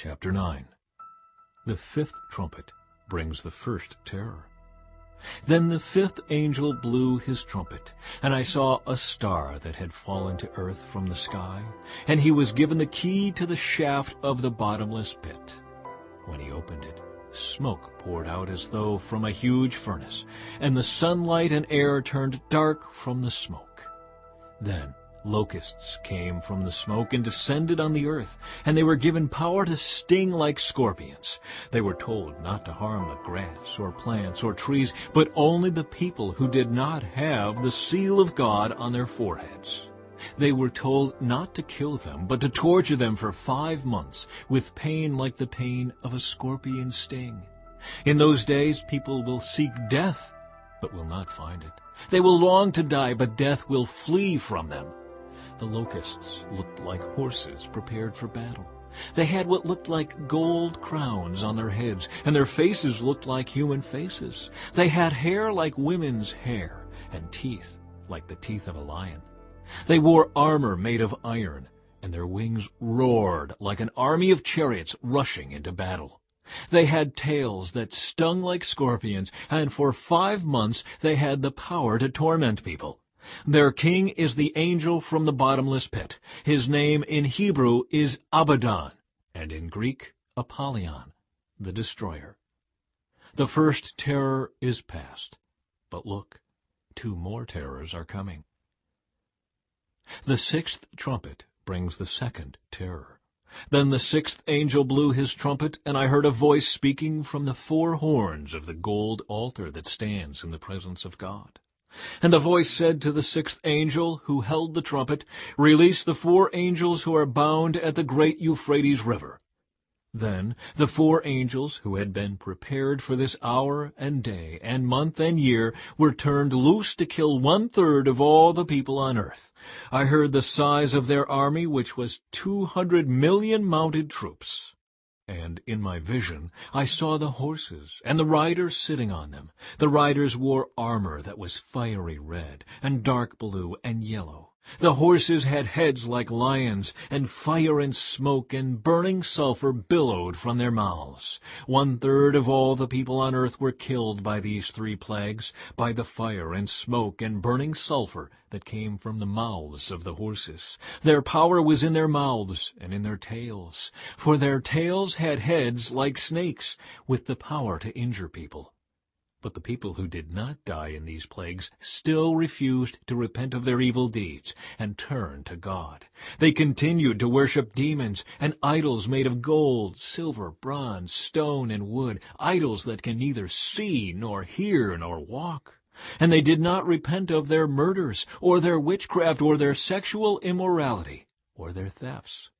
Chapter 9. The fifth trumpet brings the first terror. Then the fifth angel blew his trumpet, and I saw a star that had fallen to earth from the sky, and he was given the key to the shaft of the bottomless pit. When he opened it, smoke poured out as though from a huge furnace, and the sunlight and air turned dark from the smoke. Then locusts came from the smoke and descended on the earth, and they were given power to sting like scorpions. They were told not to harm the grass or plants or trees, but only the people who did not have the seal of God on their foreheads. They were told not to kill them, but to torture them for 5 months, with pain like the pain of a scorpion sting. In those days people will seek death, but will not find it. They will long to die, but death will flee from them. The locusts looked like horses prepared for battle. They had what looked like gold crowns on their heads, and their faces looked like human faces. They had hair like women's hair, and teeth like the teeth of a lion. They wore armor made of iron, and their wings roared like an army of chariots rushing into battle. They had tails that stung like scorpions, and for 5 months they had the power to torment people. Their king is the angel from the bottomless pit. His name in Hebrew is Abaddon, and in Greek, Apollyon, the destroyer. The first terror is past, but look, 2 more terrors are coming. The sixth trumpet brings the second terror. Then the sixth angel blew his trumpet, and I heard a voice speaking from the 4 horns of the gold altar that stands in the presence of God. And the voice said to the sixth angel who held the trumpet, "Release the 4 angels who are bound at the great Euphrates River." Then the 4 angels who had been prepared for this hour and day and month and year were turned loose to kill 1/3 of all the people on earth. I heard the size of their army, which was 200 million mounted troops. And in my vision I saw the horses and the riders sitting on them. The riders wore armor that was fiery red and dark blue and yellow. The horses had heads like lions, and fire and smoke and burning sulfur billowed from their mouths. 1/3 of all the people on earth were killed by these 3 plagues, by the fire and smoke and burning sulfur that came from the mouths of the horses. Their power was in their mouths and in their tails, for their tails had heads like snakes, with the power to injure people. But the people who did not die in these plagues still refused to repent of their evil deeds and turn to God. They continued to worship demons and idols made of gold, silver, bronze, stone, and wood, idols that can neither see nor hear nor walk. And they did not repent of their murders or their witchcraft or their sexual immorality or their thefts.